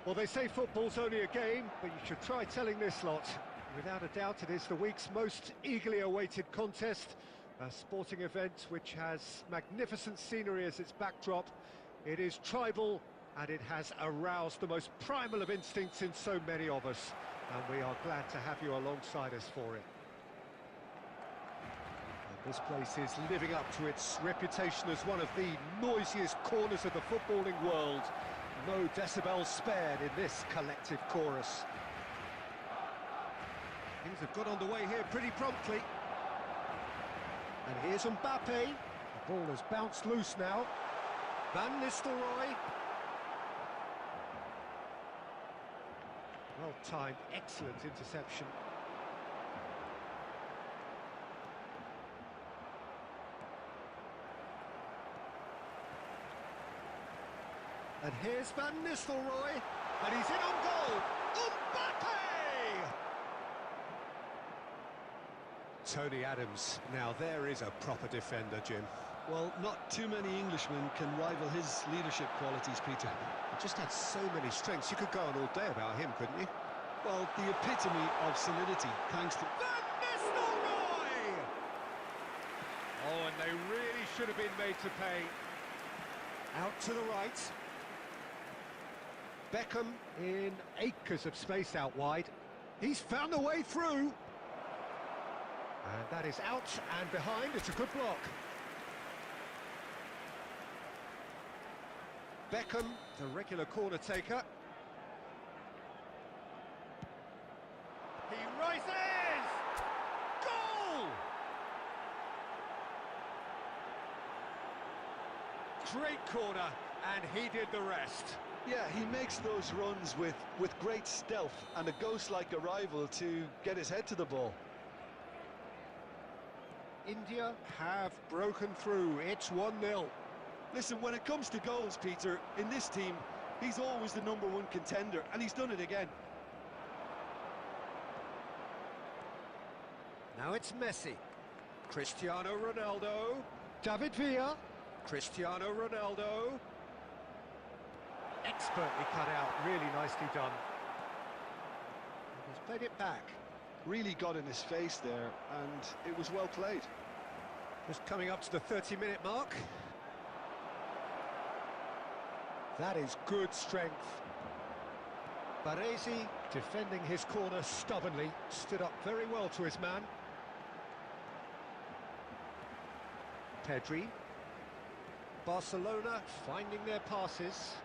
Well, they say football's only a game, but you should try telling this lot. Without a doubt, it is the week's most eagerly awaited contest, a sporting event which has magnificent scenery as its backdrop. It is tribal, and it has aroused the most primal of instincts in so many of us, and we are glad to have you alongside us for it. And this place is living up to its reputation as one of the noisiest corners of the footballing world. No decibels spared in this collective chorus. Things have got underway here pretty promptly. And here's Mbappe. The ball has bounced loose now. Van Nistelrooy. Well-timed, excellent interception. And here's Van Nistelrooy, and he's in on goal. Mbappe! Tony Adams. Now there is a proper defender, Jim. Well, not too many Englishmen can rival his leadership qualities, Peter. He just had so many strengths. You could go on all day about him, couldn't you? Well, the epitome of solidity, thanks to... Van Nistelrooy! Oh, and they really should have been made to pay. Out to the right. Beckham in acres of space out wide. He's found a way through. And that is out and behind. It's a good block. Beckham, the regular corner taker. He rises! Goal! Great corner, and he did the rest. Yeah, he makes those runs with great stealth and a ghost-like arrival to get his head to the ball. India have broken through. It's 1-0. Listen, when it comes to goals, Peter, in this team, he's always the #1 contender, and he's done it again. Now it's Messi. Cristiano Ronaldo. David Villa. Cristiano Ronaldo. Expertly cut out, really nicely done. He's played it back. Really got in his face there, and it was well played. Just coming up to the 30-minute mark. That is good strength. Baresi, defending his corner stubbornly, stood up very well to his man. Pedri. Barcelona finding their passes.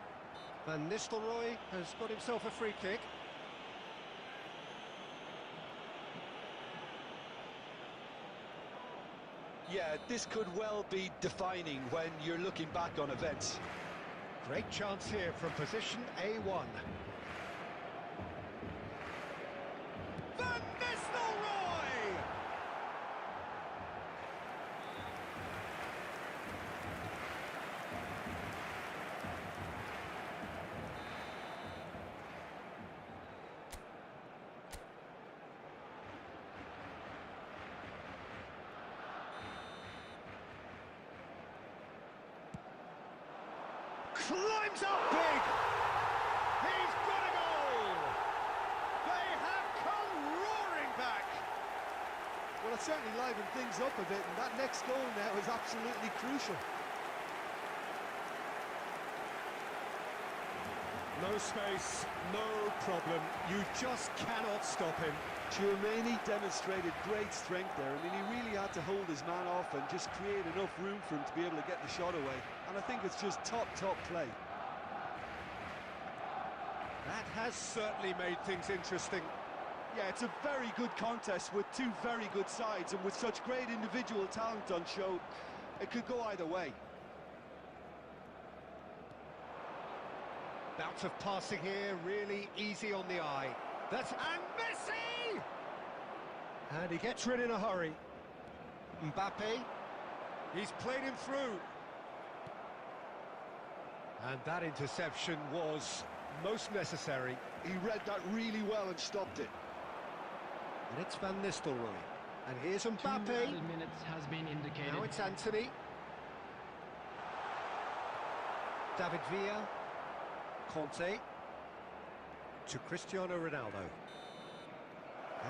Van Nistelrooy has got himself a free kick. Yeah, this could well be defining when you're looking back on events. Great chance here from position A1. Van Nistelrooy! Climbs up big! He's got a goal! They have come roaring back! Well, it certainly livened things up a bit, and that next goal now is absolutely crucial. No space, no problem. You just cannot stop him. Tchouaméni demonstrated great strength there. I mean, he really had to hold his man off and just create enough room for him to be able to get the shot away. And I think it's just top play. That has certainly made things interesting. Yeah, it's a very good contest with two very good sides, and with such great individual talent on show, it could go either way. Bout of passing here, really easy on the eye. And Messi! And he gets rid in a hurry. Mbappe, he's played him through. And that interception was most necessary. He read that really well and stopped it. And it's Van Nistelrooy. And here's Mbappe. 2 added minutes has been indicated. Now it's Anthony. David Villa. Conte. to Cristiano Ronaldo.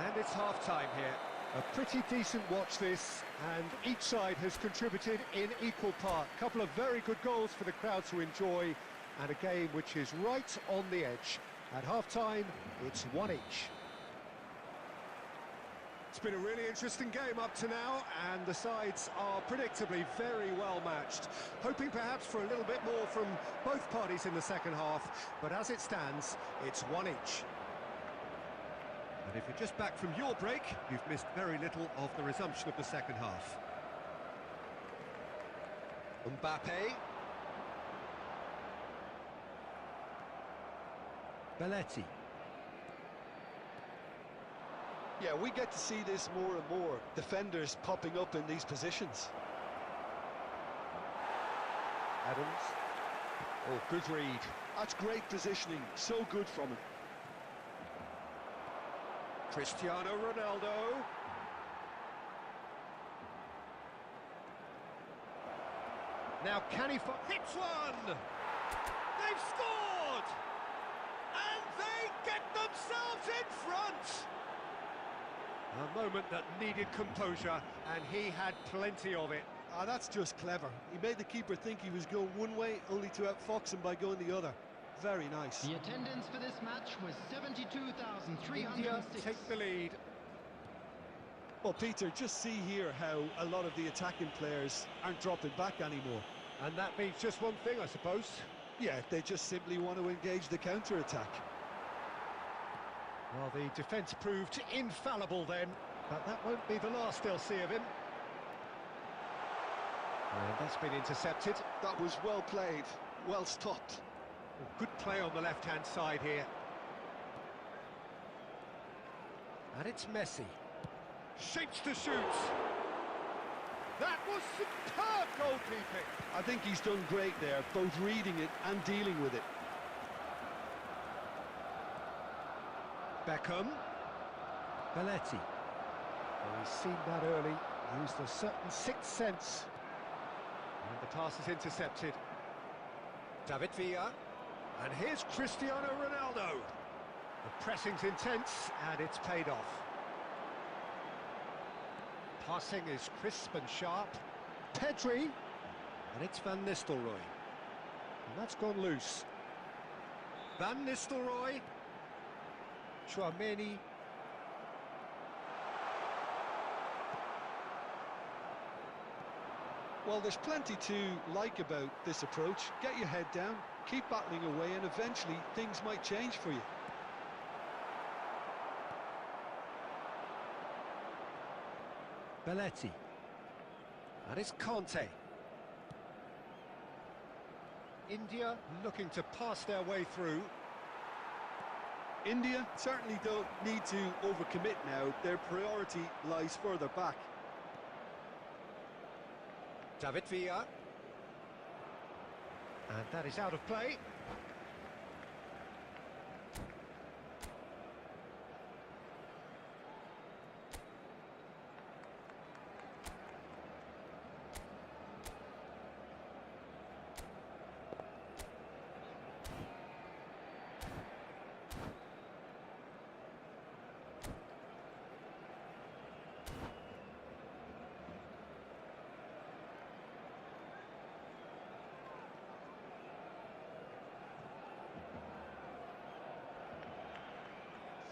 And it's half-time here. A pretty decent watch this, and each side has contributed in equal part. A couple of very good goals for the crowd to enjoy, and a game which is right on the edge. At half-time, it's one each. It's been a really interesting game up to now, and the sides are predictably very well matched. Hoping perhaps for a little bit more from both parties in the second half, but as it stands, it's one each. And if you're just back from your break, you've missed very little of the resumption of the second half. Mbappe. Belletti. Yeah, we get to see this more and more. Defenders popping up in these positions. Adams. Oh, good read. That's great positioning. So good from him. Cristiano Ronaldo. Now can he hits one! They've scored! And they get themselves in front! A moment that needed composure, and he had plenty of it. Ah, that's just clever. He made the keeper think he was going one way, only to outfox him by going the other. Very nice. The attendance for this match was 72,306. India take the lead. Well, Peter, just see here how a lot of the attacking players aren't dropping back anymore. And that means just one thing, I suppose. Yeah, they just simply want to engage the counter-attack. Well, the defence proved infallible then, but that won't be the last they'll see of him. And that's been intercepted. That was well played, well stopped. Good play on the left-hand side here. And it's Messi. Shapes to shoot. That was superb goalkeeping. I think he's done great there, both reading it and dealing with it. Beckham. Belletti. Well, he's seen that early, used a certain sixth sense. And the pass is intercepted. David Villa. And here's Cristiano Ronaldo. The pressing's intense, and it's paid off. Passing is crisp and sharp. Pedri. And it's Van Nistelrooy. And that's gone loose. Van Nistelrooy. Chouameni. Well, there's plenty to like about this approach. Get your head down, keep battling away, and eventually things might change for you. Belletti. And it's Conte. India looking to pass their way through. India certainly don't need to overcommit now. Their priority lies further back. David Villa. And that is out of play.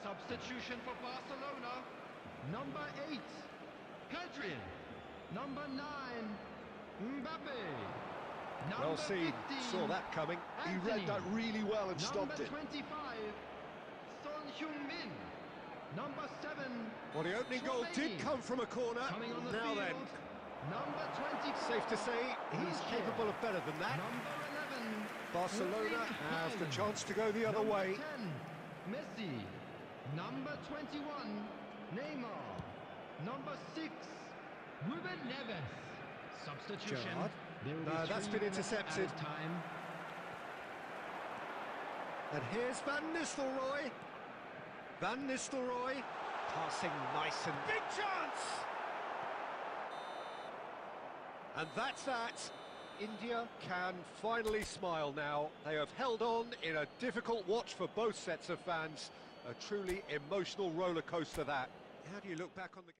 Substitution for Barcelona. Number 8, Pedri. Number 9, Mbappe. Number Well seen, 15, saw that coming. He read that really well and stopped it. Number 25, Son Heung-min. Number 7, Well, the opening goal did come from a corner. coming on the Now field. then, Number 20, safe to say he's capable of better than that. Number 11, Barcelona have the chance to go the other Number way. 10, Messi. Number 21, Neymar. Number 6, Ruben Neves. Substitution. Gerrard. There will be No, that's 3 been minutes intercepted. added time. And here's Van Nistelrooy. Van Nistelrooy. Passing nice and big chance! And that's that. India can finally smile now. They have held on in a difficult watch for both sets of fans. A truly emotional roller coaster that. How do you look back on the...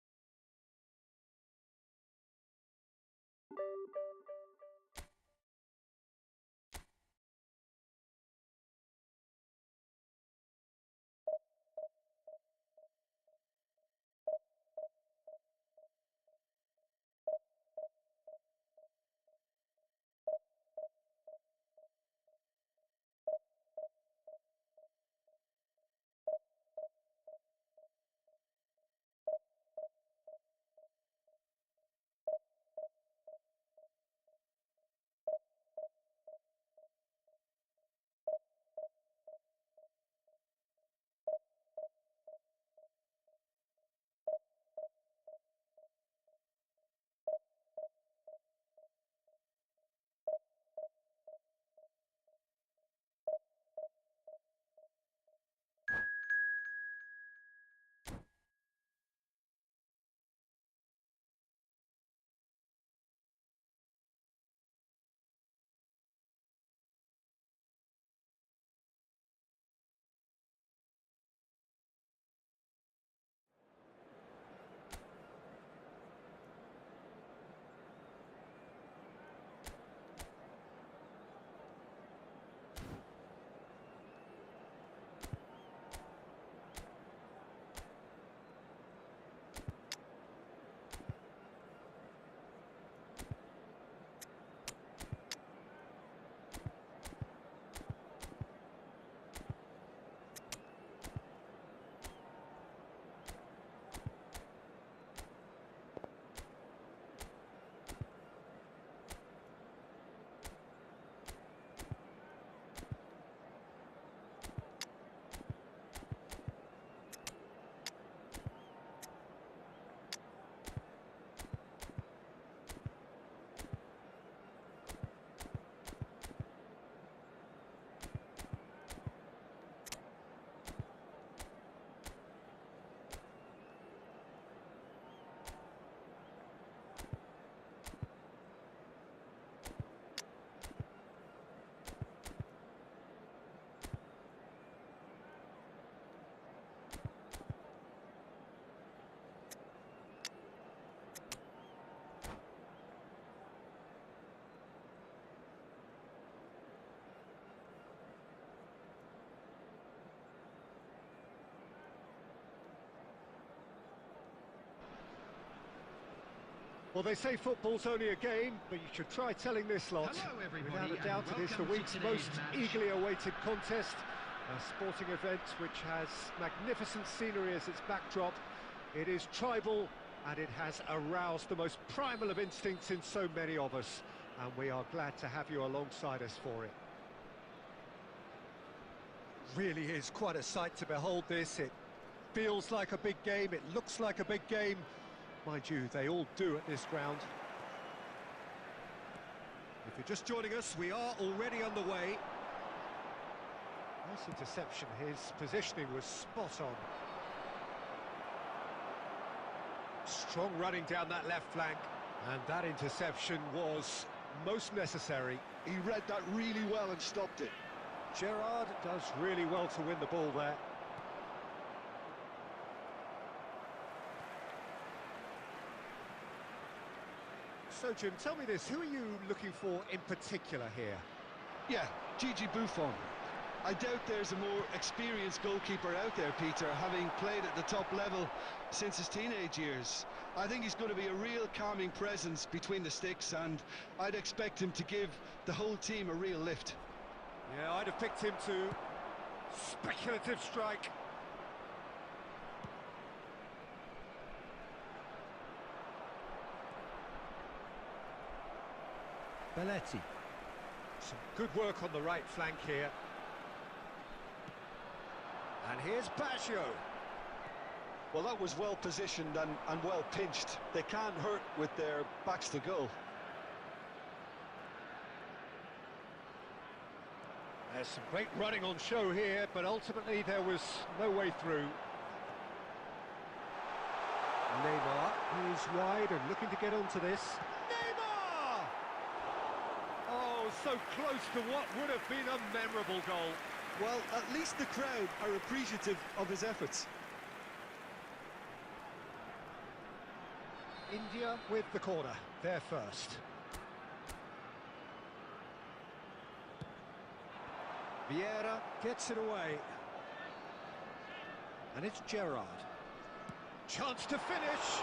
Well, they say football's only a game, but you should try telling this lot. Hello, everybody, Without a doubt, and it is the welcome to week's today's most match. eagerly awaited contest. A sporting event which has magnificent scenery as its backdrop. It is tribal, and it has aroused the most primal of instincts in so many of us. And we are glad to have you alongside us for it. Really is quite a sight to behold this. It feels like a big game, it looks like a big game. Mind you, they all do at this ground. If you're just joining us, we are already underway. Nice interception, his positioning was spot on. Strong running down that left flank, and that interception was most necessary. He read that really well and stopped it. Gerrard does really well to win the ball there. So, Jim, tell me this, who are you looking for in particular here? Yeah, Gigi Buffon. I doubt there's a more experienced goalkeeper out there, Peter, having played at the top level since his teenage years. I think he's going to be a real calming presence between the sticks, and I'd expect him to give the whole team a real lift. Yeah, I'd have picked him to speculative strike. Belletti. Some good work on the right flank here. And here's Baggio. Well, that was well positioned and well pinched. They can't hurt with their backs to goal. There's some great running on show here, but ultimately there was no way through. Neymar, who's wide and looking to get onto this. Neymar! so close to what would have been a memorable goal. Well, at least the crowd are appreciative of his efforts. India with the corner, they're first. Vieira gets it away. And it's Gerrard. Chance to finish.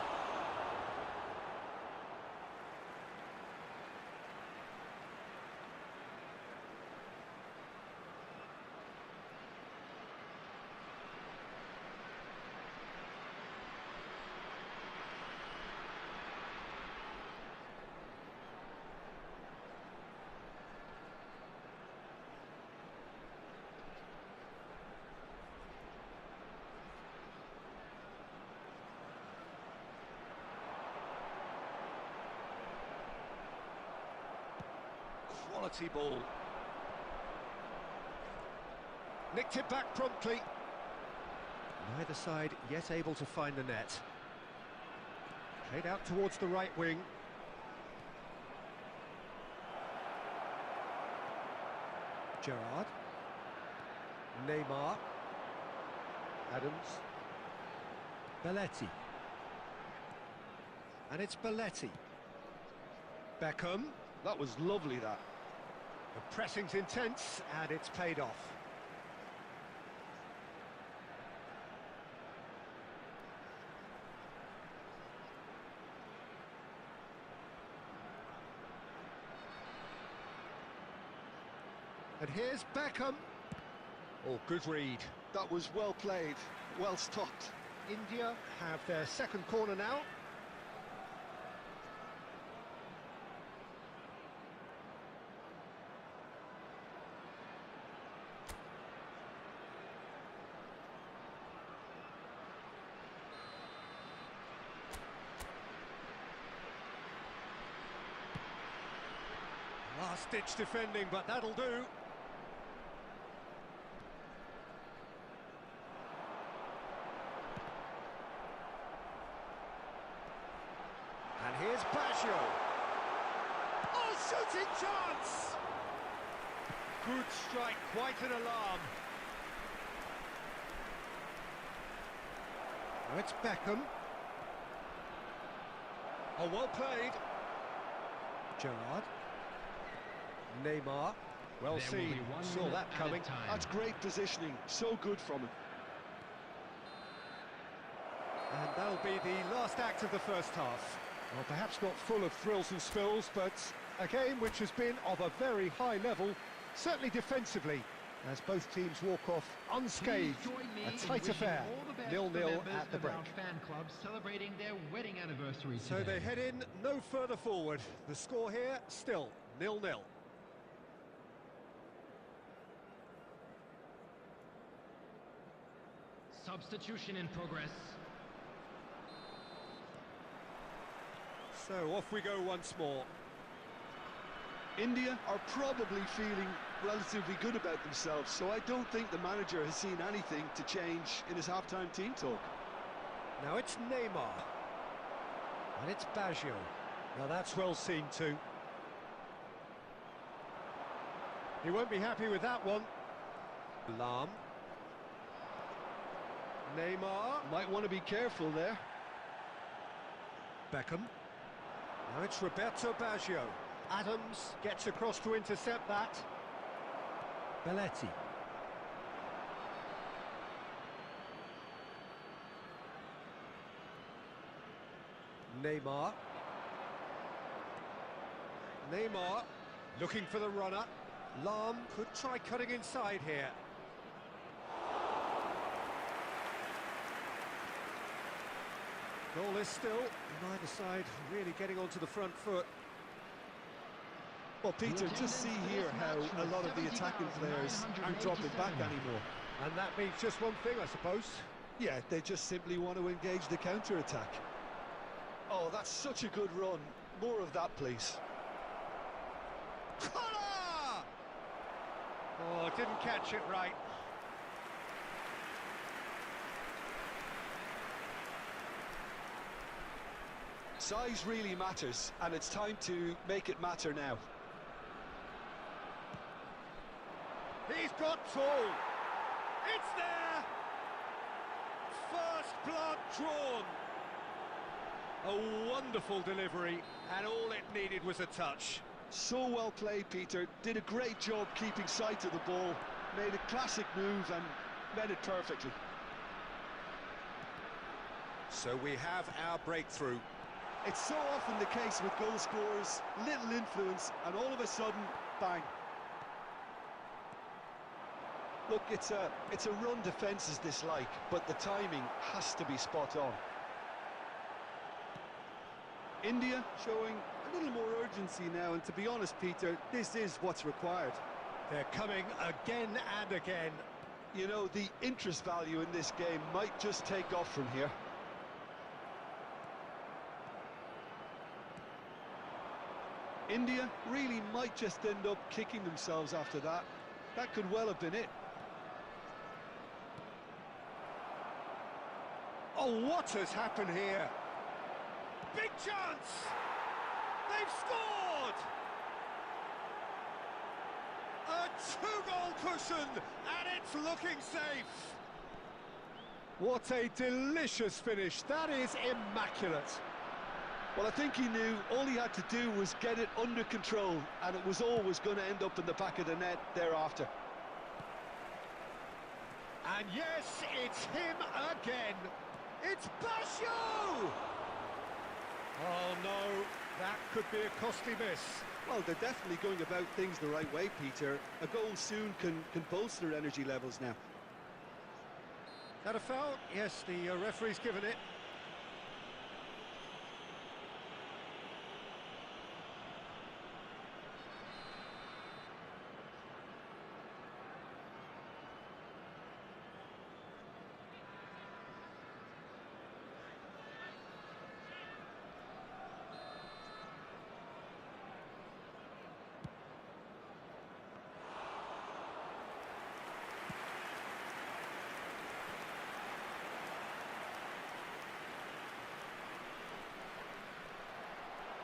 Quality ball. Nicked it back promptly. Neither side yet able to find the net. Played out towards the right wing. Gerrard. Neymar. Adams. Belletti. And it's Belletti. Beckham. That was lovely, that. The pressing's intense, and it's paid off. And here's Beckham. Oh, good read. That was well played, well stopped. India have their second corner now. Last-ditch defending, but that'll do. And here's Baggio. Oh, shooting chance! Good strike, quite an alarm. Now it's Beckham. Oh, well played. Gerrard. Neymar, well seen, saw that coming. That's great positioning, so good from him. And that'll be the last act of the first half. Well, perhaps not full of thrills and spills, but a game which has been of a very high level, certainly defensively, as both teams walk off unscathed. A tight affair, 0-0 at the break. Fan clubs celebrating their wedding anniversary So today. they head in no further forward. The score here, still 0-0. Substitution in progress. So off we go once more. India are probably feeling relatively good about themselves, so I don't think the manager has seen anything to change in his half-time team talk. Now it's Neymar. And it's Baggio. Now that's well seen too. He won't be happy with that one. Lam. Neymar. Might want to be careful there. Beckham. Now it's Roberto Baggio. Adams gets across to intercept that. Belletti. Neymar. Neymar looking for the runner. Lam could try cutting inside here. Goal is still, neither side really getting onto the front foot. Well, Peter, just see here how a lot of the attacking players aren't dropping back anymore. And that means just one thing, I suppose. Yeah, they just simply want to engage the counter-attack. Oh, that's such a good run. More of that, please. Corner! Oh, didn't catch it right. Size really matters, and it's time to make it matter now. He's got tall. It's there. First blood drawn. A wonderful delivery, and all it needed was a touch. So well played, Peter. Did a great job keeping sight of the ball. Made a classic move and read it perfectly. So we have our breakthrough. It's so often the case with goal scorers, little influence, and all of a sudden, bang. Look, it's a run defence is dislike, but the timing has to be spot on. India showing a little more urgency now, and to be honest, Peter, this is what's required. They're coming again and again. You know, the interest value in this game might just take off from here. India really might just end up kicking themselves after that. That could well have been it. Oh, what has happened here? Big chance! They've scored! A two-goal cushion, and it's looking safe. What a delicious finish. That is immaculate. Well, I think he knew all he had to do was get it under control, and it was always going to end up in the back of the net thereafter. And yes, it's him again. It's Basho! Oh no, that could be a costly miss. Well, they're definitely going about things the right way, Peter. A goal soon can bolster energy levels now. That a foul? Yes, the referee's given it.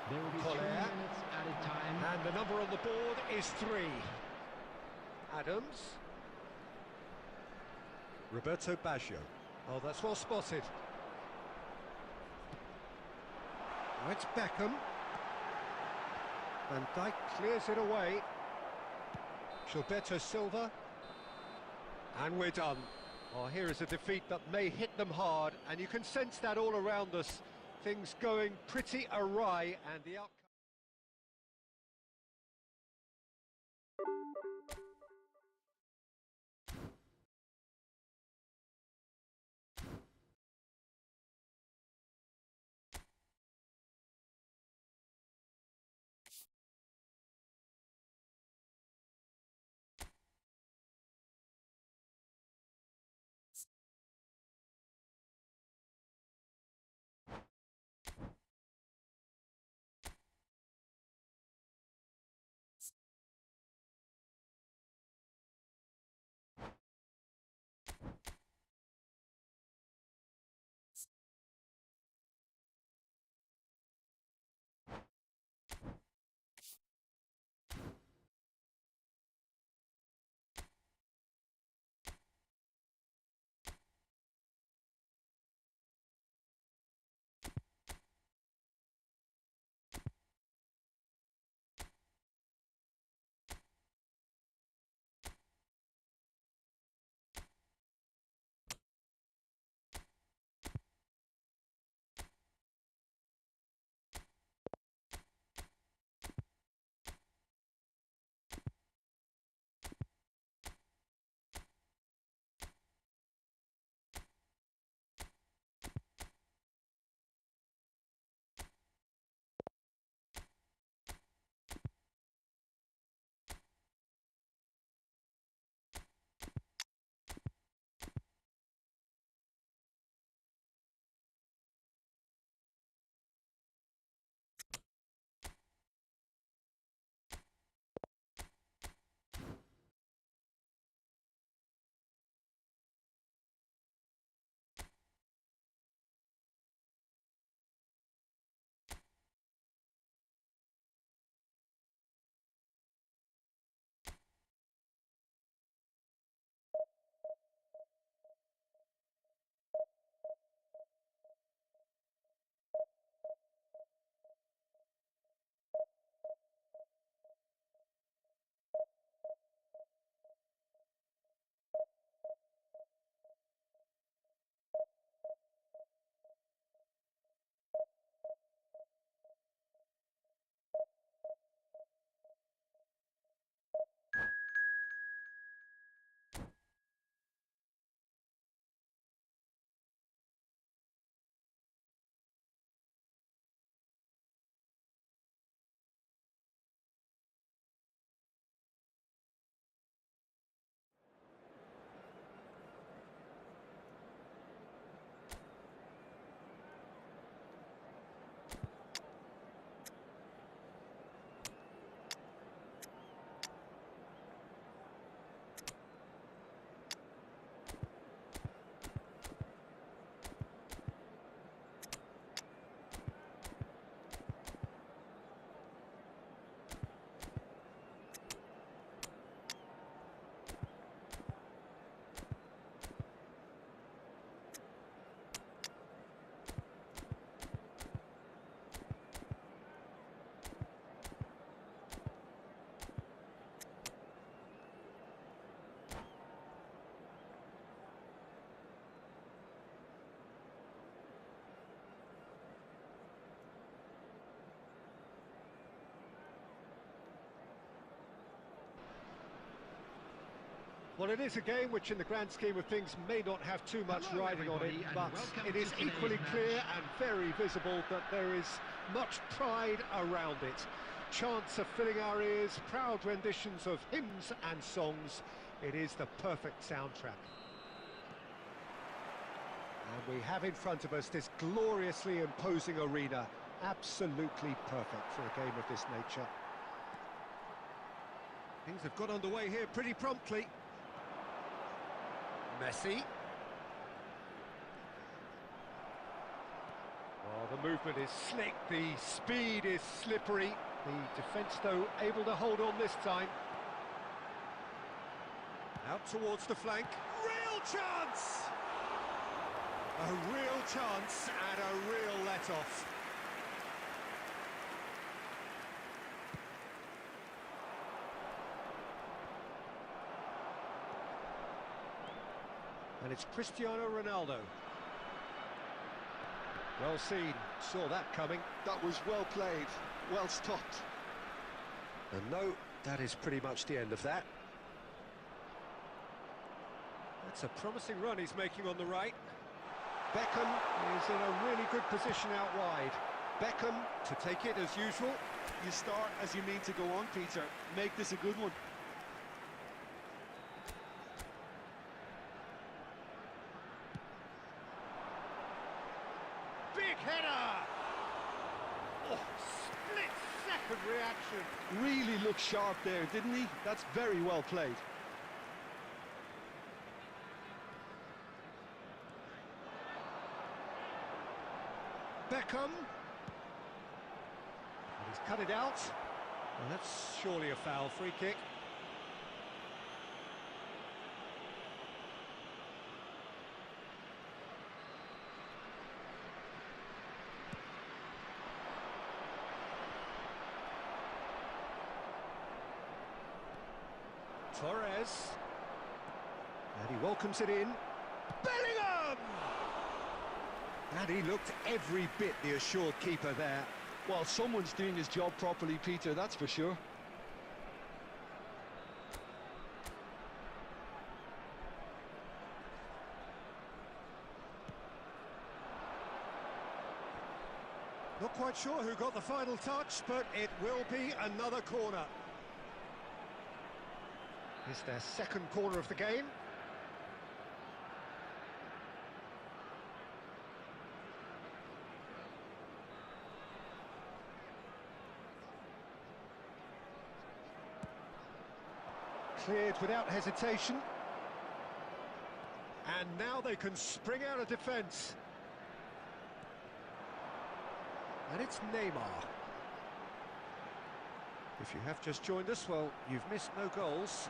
There will be 3 minutes added time. And the number on the board is 3. Adams. Roberto Baggio. Oh, that's well spotted. Oh, it's Beckham. Van Dijk clears it away. Gilberto Silva. And we're done. Oh, here is a defeat that may hit them hard, and you can sense that all around us. Things going pretty awry, and the outcome... Well, it is a game which in the grand scheme of things may not have too much Hello, riding on it, everybody, and but welcome it is to today's equally match. clear and very visible that there is much pride around it. Chants are filling our ears, proud renditions of hymns and songs. It is the perfect soundtrack. And we have in front of us this gloriously imposing arena. Absolutely perfect for a game of this nature. Things have got underway here pretty promptly. Messi. Oh, the movement is slick, the speed is slippery. The defence, though, able to hold on this time. Out towards the flank. Real chance! A real chance and a real let-off. And it's Cristiano Ronaldo. Well seen, saw that coming. That was well played, well stopped. And no, that is pretty much the end of that. That's a promising run he's making on the right. Beckham is in a really good position out wide. Beckham to take it as usual. You start as you mean to go on, Peter. Make this a good one. Big header! Oh, split-second reaction. Really looked sharp there, didn't he? That's very well played. Beckham. And he's cut it out. Well, that's surely a foul. Free kick. Torres. And he welcomes it in. Bellingham! And he looked every bit the assured keeper there. Well, someone's doing his job properly, Peter, that's for sure. Not quite sure who got the final touch, but it will be another corner. It's their second corner of the game. Cleared without hesitation. And now they can spring out of defence. And it's Neymar. If you have just joined us, well, you've missed no goals.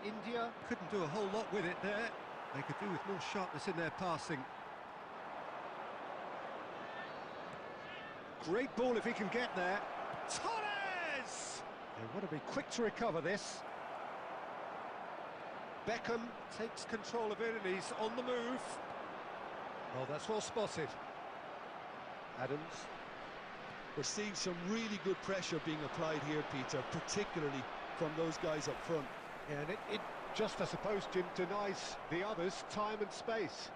India couldn't do a whole lot with it there. They could do with more sharpness in their passing. Great ball if he can get there. Torres! They want to be quick to recover this. Beckham takes control of it and he's on the move. Oh, that's well spotted. Adams. We're seeing some really good pressure being applied here, Peter, particularly from those guys up front. Yeah, and it just, I suppose, Jim, denies the others time and space.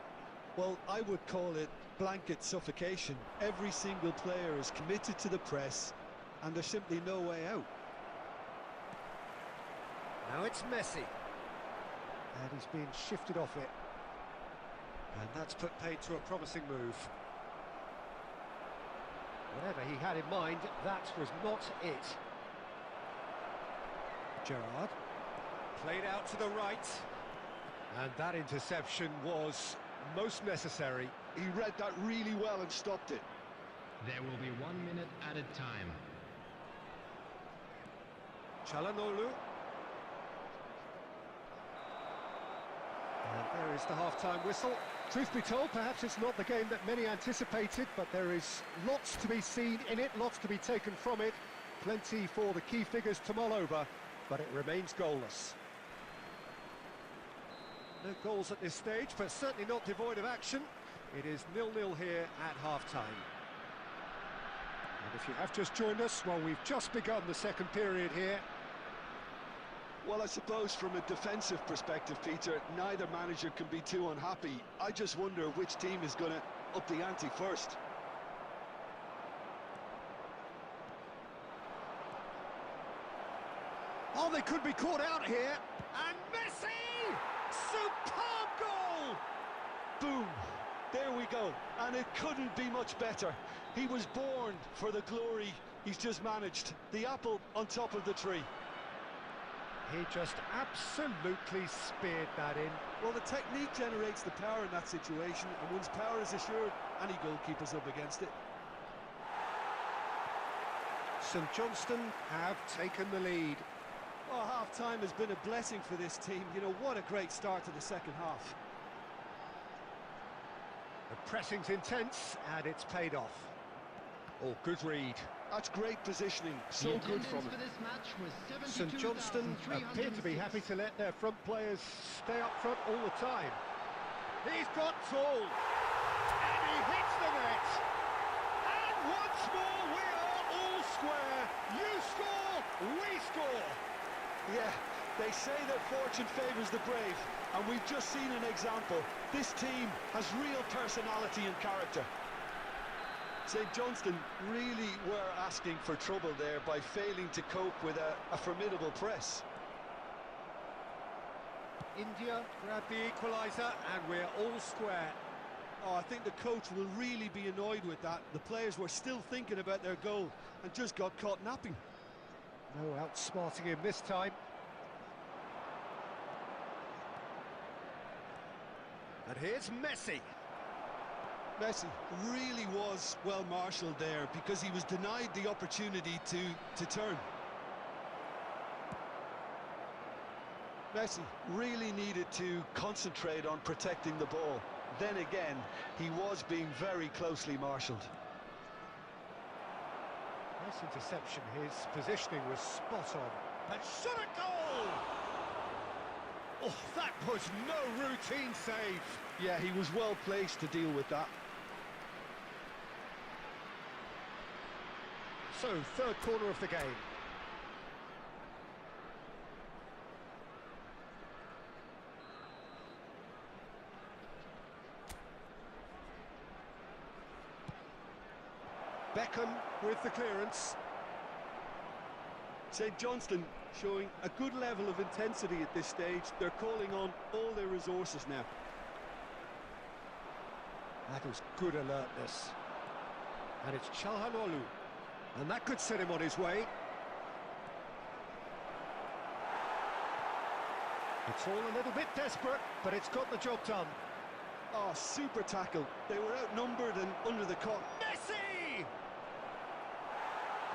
Well, I would call it blanket suffocation. Every single player is committed to the press, and there's simply no way out. Now it's Messi. And he's being shifted off it. And that's put paid to a promising move. Whatever he had in mind, that was not it. Gerrard. Played out to the right. And that interception was most necessary. He read that really well and stopped it. There will be 1 minute added time. Çalhanoğlu. And there is the half-time whistle. Truth be told, perhaps it's not the game that many anticipated, but there is lots to be seen in it, lots to be taken from it. Plenty for the key figures to mull over, but it remains goalless. No goals at this stage, but certainly not devoid of action. It is 0-0 here at half-time. And if you have just joined us, well, we've just begun the second period here. Well, I suppose from a defensive perspective, Peter, neither manager can be too unhappy. I just wonder which team is going to up the ante first. Oh, they could be caught out here. And Messi! Superb goal! Boom! There we go. And it couldn't be much better. He was born for the glory he's just managed. The apple on top of the tree. He just absolutely speared that in. Well, the technique generates the power in that situation, and once power is assured, any goalkeeper's up against it. St Johnstone have taken the lead. Oh, half-time has been a blessing for this team. You know, what a great start to the second half. The pressing's intense, and it's paid off. Oh, good read. That's great positioning, so good from him. St Johnstone appear to be happy to let their front players stay up front all the time. He's got tall, and he hits the net. And once more, we are all square. You score, we score. Yeah, they say that fortune favours the brave, and we've just seen an example. This team has real personality and character. St Johnstone really were asking for trouble there by failing to cope with a formidable press. India grabbed the equaliser, and we're all square. Oh, I think the coach will really be annoyed with that. The players were still thinking about their goal and just got caught napping. No outsmarting him this time. And here's Messi. Messi really was well marshalled there because he was denied the opportunity to turn. Messi really needed to concentrate on protecting the ball. Then again, he was being very closely marshalled. Nice interception. His positioning was spot on. And shot a goal! Oh, that was no routine save. Yeah, he was well placed to deal with that. So, third corner of the game. Beckham with the clearance. St Johnstone showing a good level of intensity at this stage. They're calling on all their resources now. That is good alertness. And it's Çalhanoğlu. And that could set him on his way. It's all a little bit desperate, but it's got the job done. Oh, super tackle. They were outnumbered and under the clock. Messi!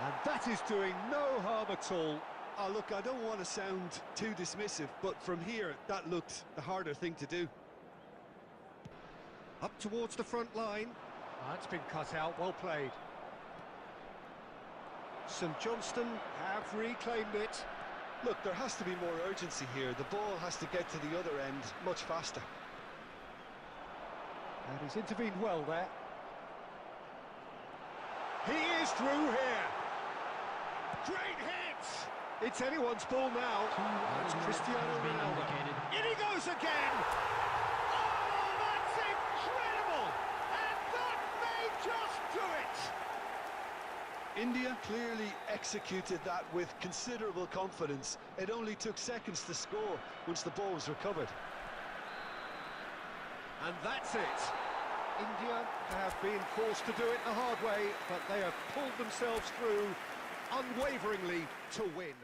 And that is doing no harm at all. Oh, look, I don't want to sound too dismissive, but from here, that looked the harder thing to do. Up towards the front line. That's been cut out, well played. St Johnstone have reclaimed it. Look, there has to be more urgency here. The ball has to get to the other end much faster. And he's intervened well there. He is through here. Great hit! It's anyone's ball now. It's Cristiano Ronaldo. In he goes again! Oh, that's incredible! And that may just do it! India clearly executed that with considerable confidence. It only took seconds to score once the ball was recovered. And that's it. India have been forced to do it the hard way, but they have pulled themselves through unwaveringly to win.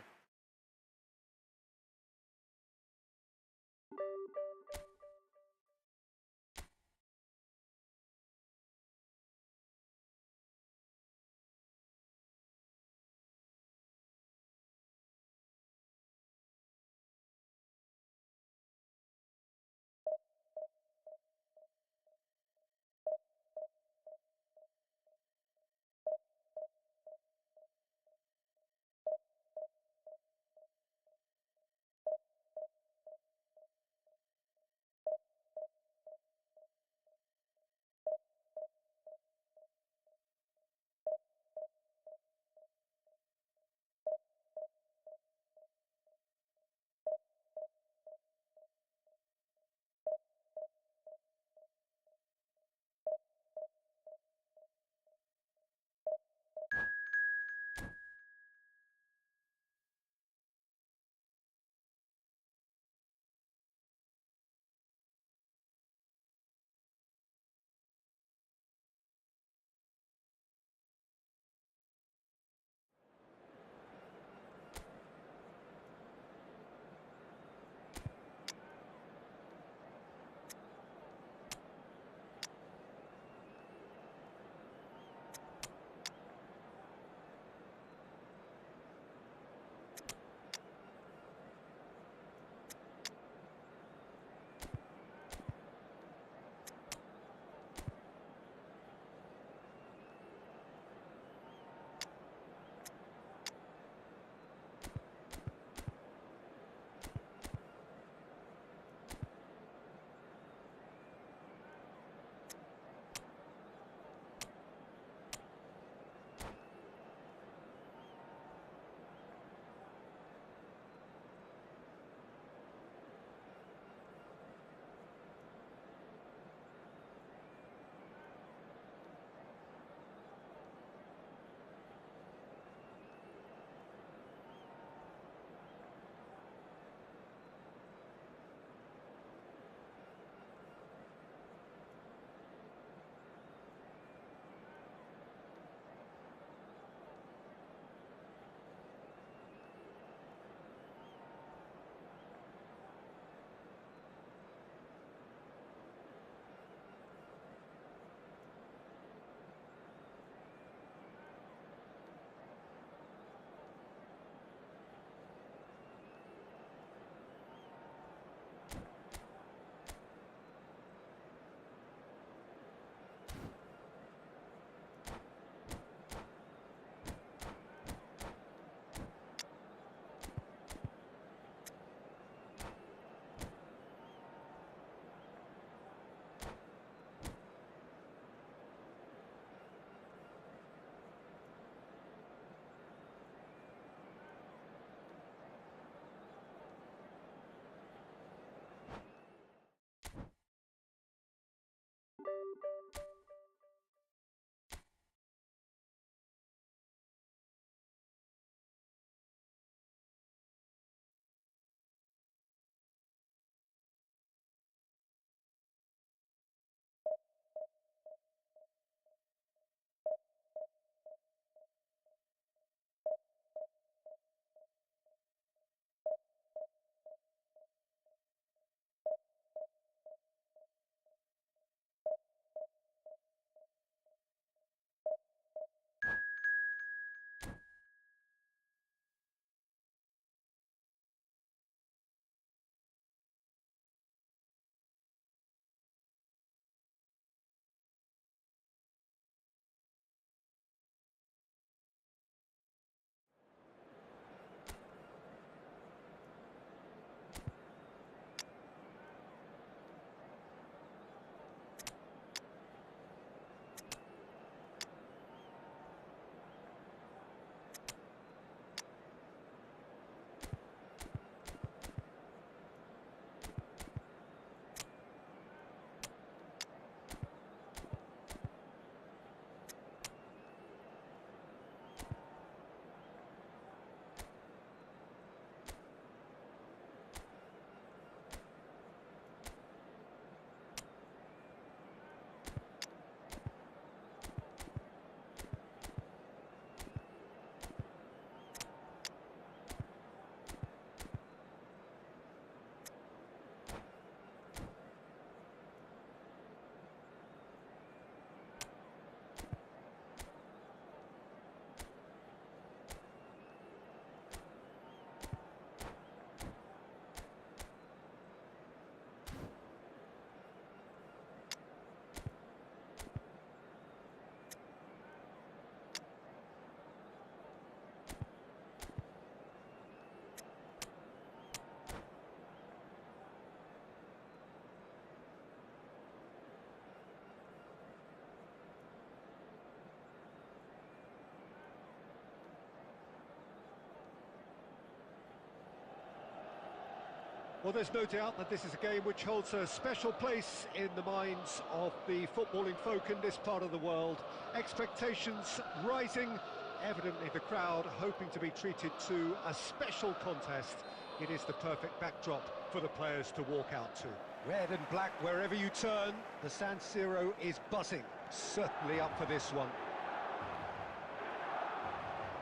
Well, there's no doubt that this is a game which holds a special place in the minds of the footballing folk in this part of the world. Expectations rising, evidently the crowd hoping to be treated to a special contest. It is the perfect backdrop for the players to walk out to. Red and black wherever you turn, the San Siro is buzzing. Certainly up for this one.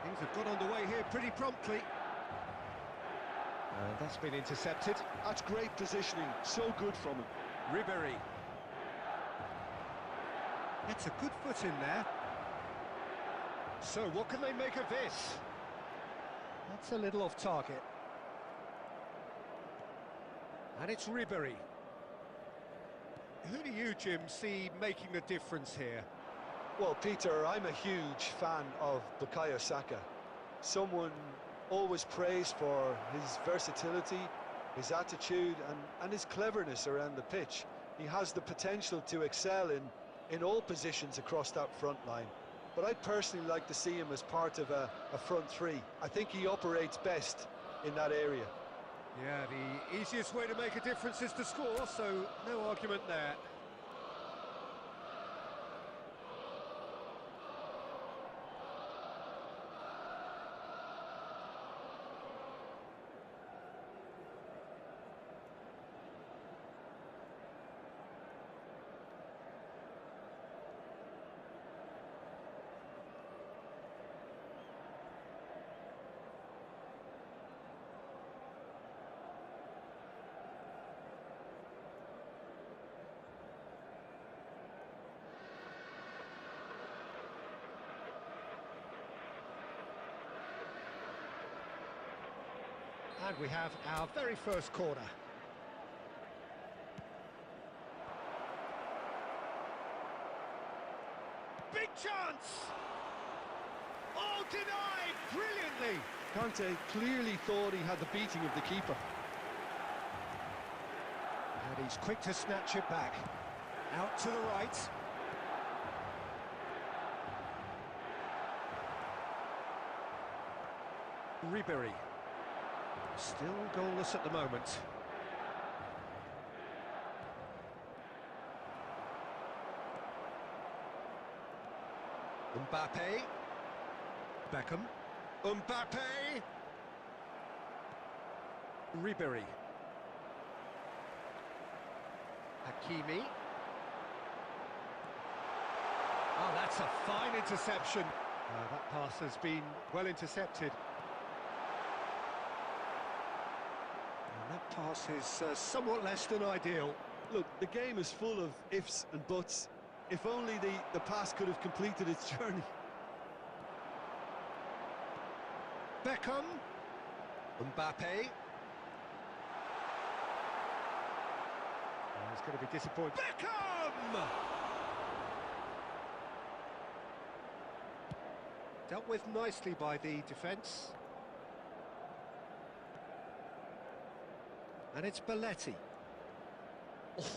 Things have got underway here pretty promptly. And that's been intercepted. That's great positioning, so good from him. Ribéry. That's a good foot in there. So what can they make of this? That's a little off target. And it's Ribéry. Who do you, Jim, see making the difference here? Well, Peter, I'm a huge fan of Bukayo Saka. Someone always praised for his versatility, his attitude and his cleverness around the pitch. He has the potential to excel in all positions across that front line. But I'd personally like to see him as part of a front three. I think he operates best in that area. Yeah, the easiest way to make a difference is to score, so no argument there. And we have our very first corner. Big chance! Oh, denied brilliantly! Conte clearly thought he had the beating of the keeper. And he's quick to snatch it back. Out to the right. Ribéry. Still goalless at the moment. Mbappe. Beckham. Mbappe. Ribéry. Hakimi. Oh, that's a fine interception. That pass has been well intercepted. That pass is somewhat less than ideal. Look, the game is full of ifs and buts. If only the pass could have completed its journey. Beckham. Mbappe. He's going to be disappointed. Beckham! Dealt with nicely by the defence. And it's Belletti.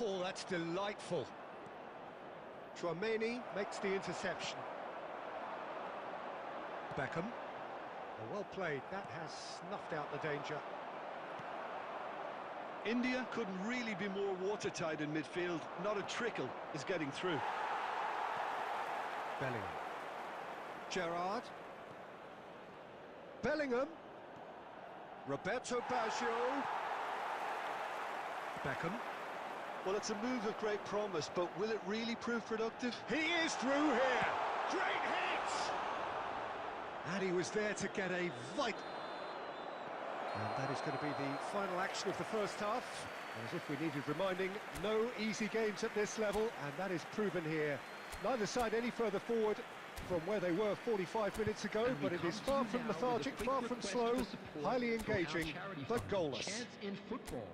Oh, that's delightful. Tchouaméni makes the interception. Beckham. Oh, well played. That has snuffed out the danger. India couldn't really be more watertight in midfield. Not a trickle is getting through. Bellingham. Gerrard. Bellingham. Roberto Baggio. Beckham. Well, it's a move of great promise, but will it really prove productive? He is through here. Great hit! And he was there to get a vital... And that is going to be the final action of the first half. And as if we needed reminding, no easy games at this level, and that is proven here. Neither side any further forward from where they were 45 minutes ago, but it is far from lethargic, far from slow, highly engaging, but goalless. In football.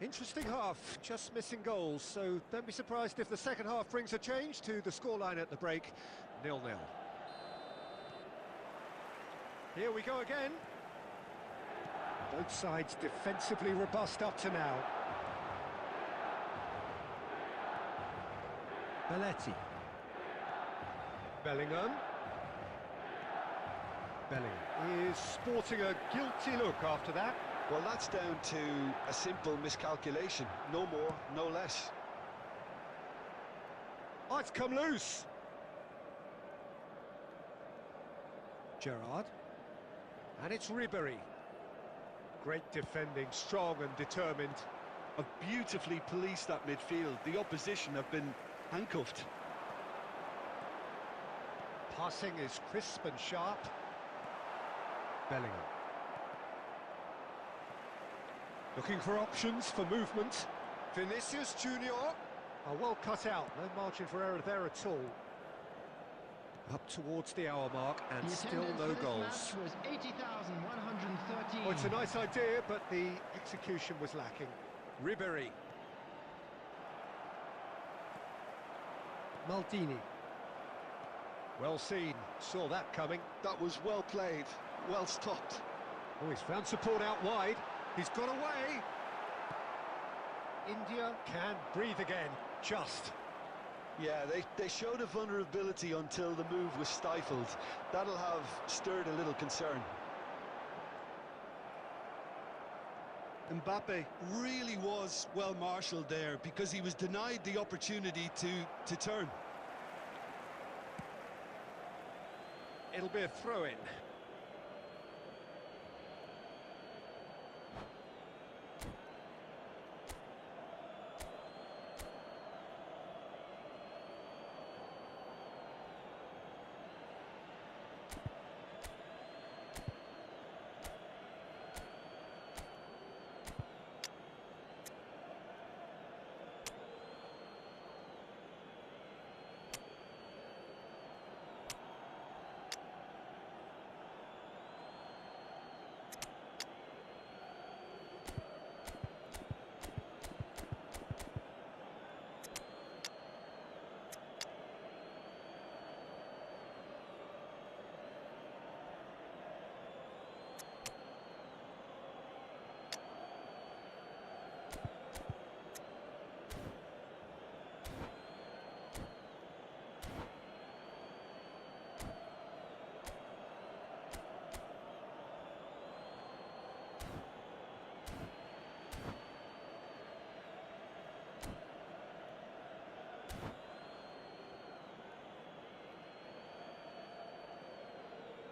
Interesting half, just missing goals, so don't be surprised if the second half brings a change to the scoreline at the break, 0-0. Here we go again. Both sides defensively robust up to now. Belletti. Bellingham. Bellingham is sporting a guilty look after that. Well, that's down to a simple miscalculation. No more, no less. Oh, it's come loose. Gerrard. And it's Ribéry. Great defending, strong and determined. Have beautifully policed that midfield. The opposition have been handcuffed. Passing is crisp and sharp. Bellingham. Looking for options for movement. Vinicius Junior. Oh, well cut out, no margin for error there at all. Up towards the hour mark and The still attendance no for this goals. match was 80,113. Well, it's a nice idea, but the execution was lacking. Ribéry. Maldini. Well seen, saw that coming. That was well played, well stopped. Oh, he's found support out wide. He's got away. India can breathe again, just. Yeah, they showed a vulnerability until the move was stifled. That'll have stirred a little concern. Mbappe really was well marshalled there because he was denied the opportunity to turn. It'll be a throw-in.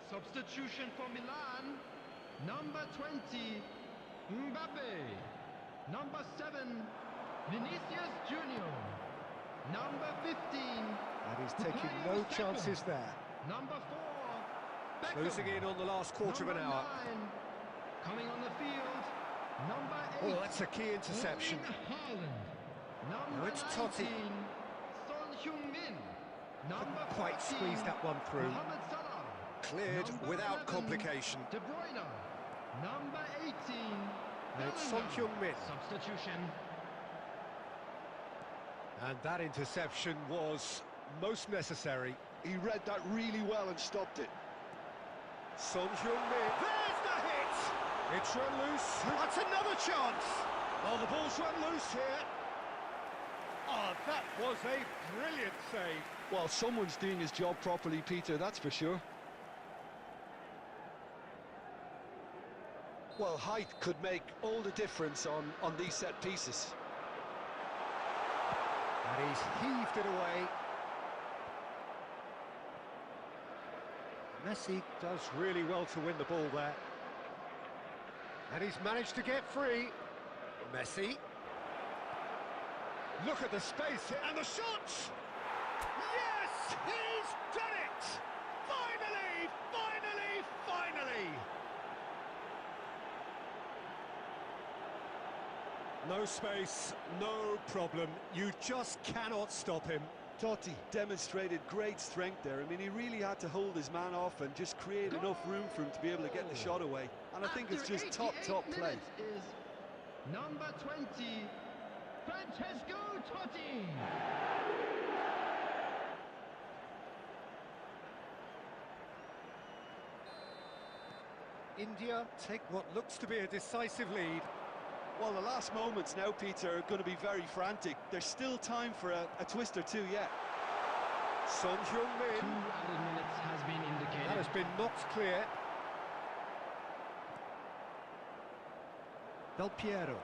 Substitution for Milan. Number 20, Mbappe. Number 7, Vinicius Junior. Number 15. And he's the taking player no was chances tackled. there. Number 4, Beckham. Closing in on the last quarter of an Number hour. 9, coming on the field. Number 8. Oh, that's a key interception. Erling Haaland. Number Now it's Totti. 19, Son Heung-min. Number Quite 14, squeezed that one through. Mohamed Salah. Cleared Number without 11, complication. De Bruyne. Number 18, And it's Son Bellingham. Heung-min. Substitution. And that interception was most necessary. He read that really well and stopped it. Son Heung-min. There's the hit! It's run loose. That's another chance. Oh, the ball's run loose here. Oh, that was a brilliant save. Well, someone's doing his job properly, Peter, that's for sure. Well, height could make all the difference on these set pieces. And he's heaved it away. Messi does really well to win the ball there. And he's managed to get free. Messi. Look at the space and the shots! Yes! He's done it! Finally! Finally! Finally! No space, no problem. You just cannot stop him. Totti demonstrated great strength there. I mean, he really had to hold his man off and just create enough room for him to be able to get the shot away. And I think it's just top play. Is number 20, Francesco Totti. India take what looks to be a decisive lead. Well, the last moments now, Peter, are going to be very frantic. There's still time for a twist or two yet. Son Heung-min. 2 added minutes has been indicated. That has been knocked clear. Del Piero.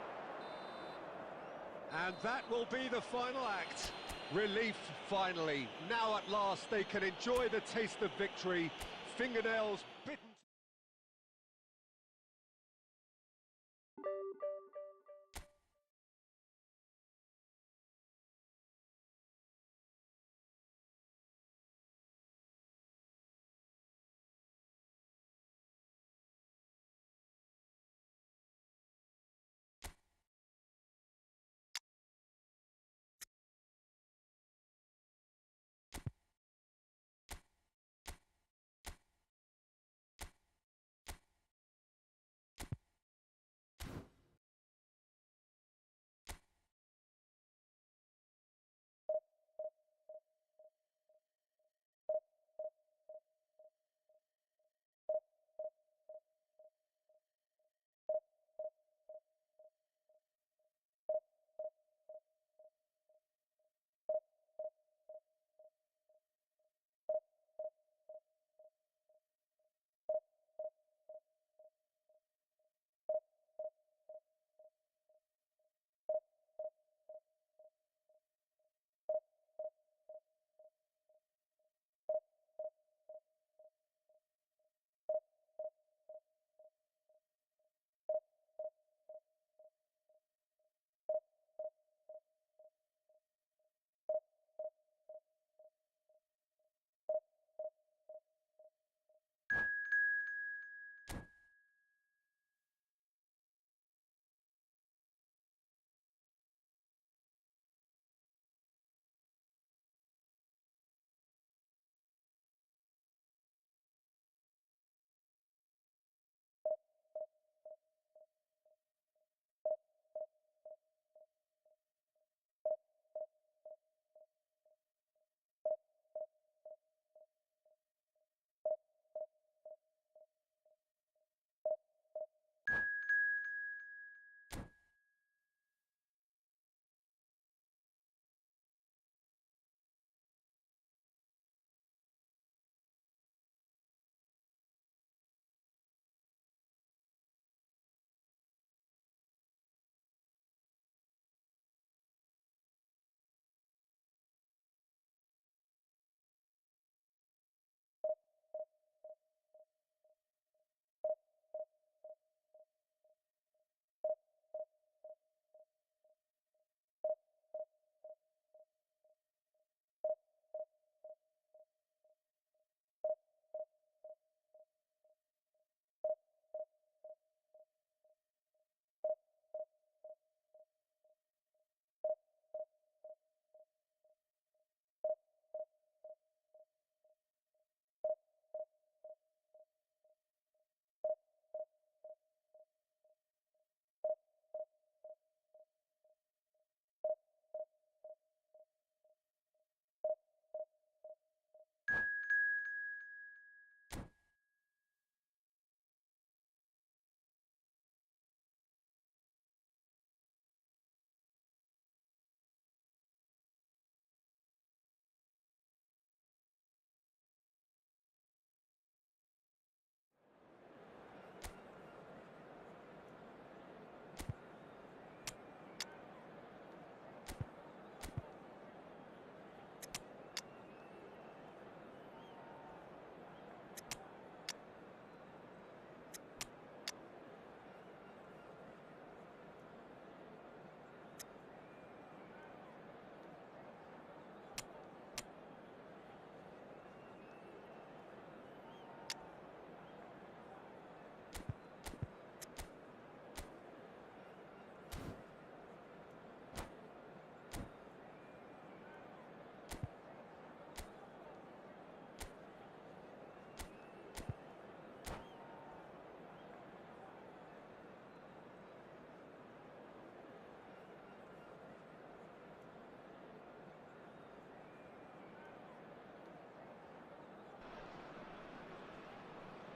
And that will be the final act. Relief, finally. Now at last they can enjoy the taste of victory. Fingernails bitten.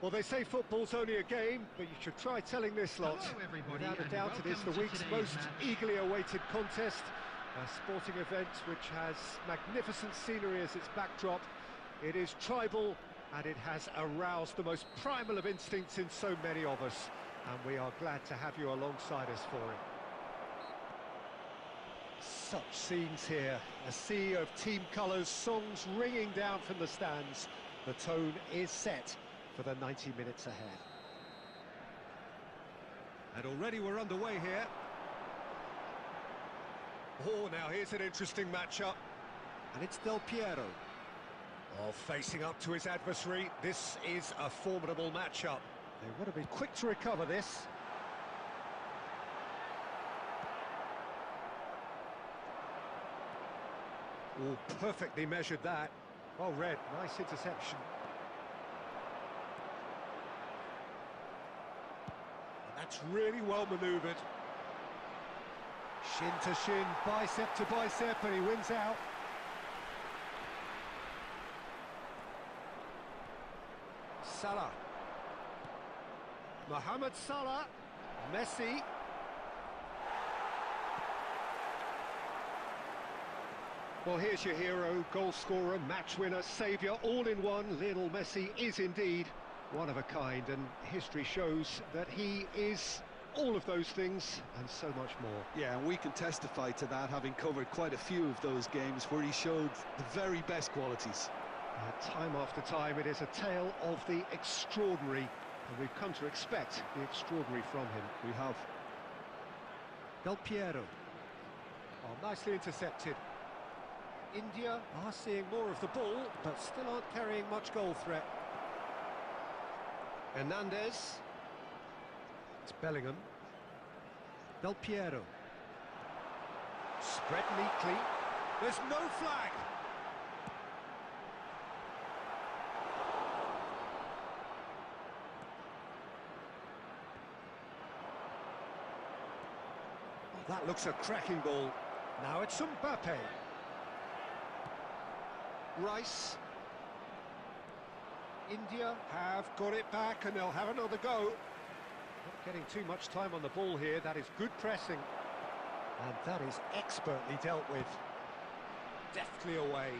Well, they say football's only a game, but you should try telling this lot. Hello, everybody, Without a and doubt, it is the welcome to week's today's most match. eagerly awaited contest. A sporting event which has magnificent scenery as its backdrop. It is tribal, and it has aroused the most primal of instincts in so many of us. and we are glad to have you alongside us for it. Such scenes here, a sea of team colours, songs ringing down from the stands. The tone is set for the 90 minutes ahead. And already we're underway here. Oh, now here's an interesting matchup. And it's Del Piero. Oh, facing up to his adversary, this is a formidable matchup. They want to be quick to recover this. Oh, perfectly measured that. Well read, nice interception. And that's really well manoeuvred. Shin to shin, bicep to bicep, and he wins out. Salah. Mohamed Salah. Messi. Well, here's your hero, goal scorer, match winner, saviour, all in one. Lionel Messi is indeed one of a kind, and history shows that he is all of those things and so much more. Yeah, and we can testify to that, having covered quite a few of those games where he showed the very best qualities. Time after time, it is a tale of the extraordinary, and we've come to expect the extraordinary from him. We have. Del Piero. Oh, nicely intercepted. India are seeing more of the ball, but still aren't carrying much goal threat. Hernandez. It's Bellingham. Del Piero. Spread neatly. There's no flag. Oh, that looks a cracking ball. Now it's Mbappe. Rice. India have got it back and they'll have another go. Not getting too much time on the ball here. That is good pressing. And that is expertly dealt with. Deftly away.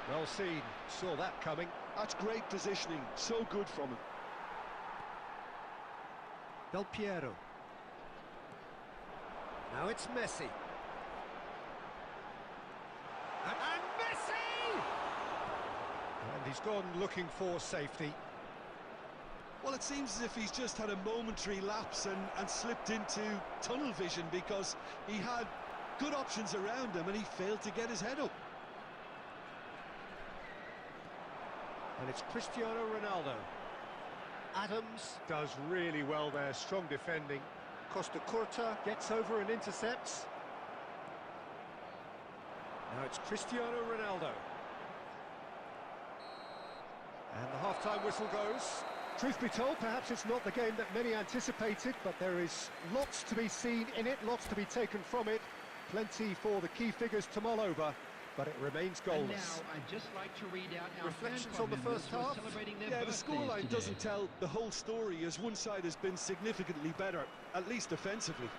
Well seen. Saw that coming. That's great positioning. So good from him. Del Piero. Now it's Messi. And Messi! And he's gone looking for safety. Well, it seems as if he's just had a momentary lapse and slipped into tunnel vision, because he had good options around him and he failed to get his head up. And it's Cristiano Ronaldo. Adams does really well there, strong defending. Costa Curta gets over and intercepts. Now it's Cristiano Ronaldo. And the half-time whistle goes. Truth be told, perhaps it's not the game that many anticipated, but there is lots to be seen in it, lots to be taken from it. Plenty for the key figures to mull over, but it remains goalless. And now I'd just like to read out our Reflections on the first half? Yeah, the scoreline doesn't tell the whole story, as one side has been significantly better, at least offensively.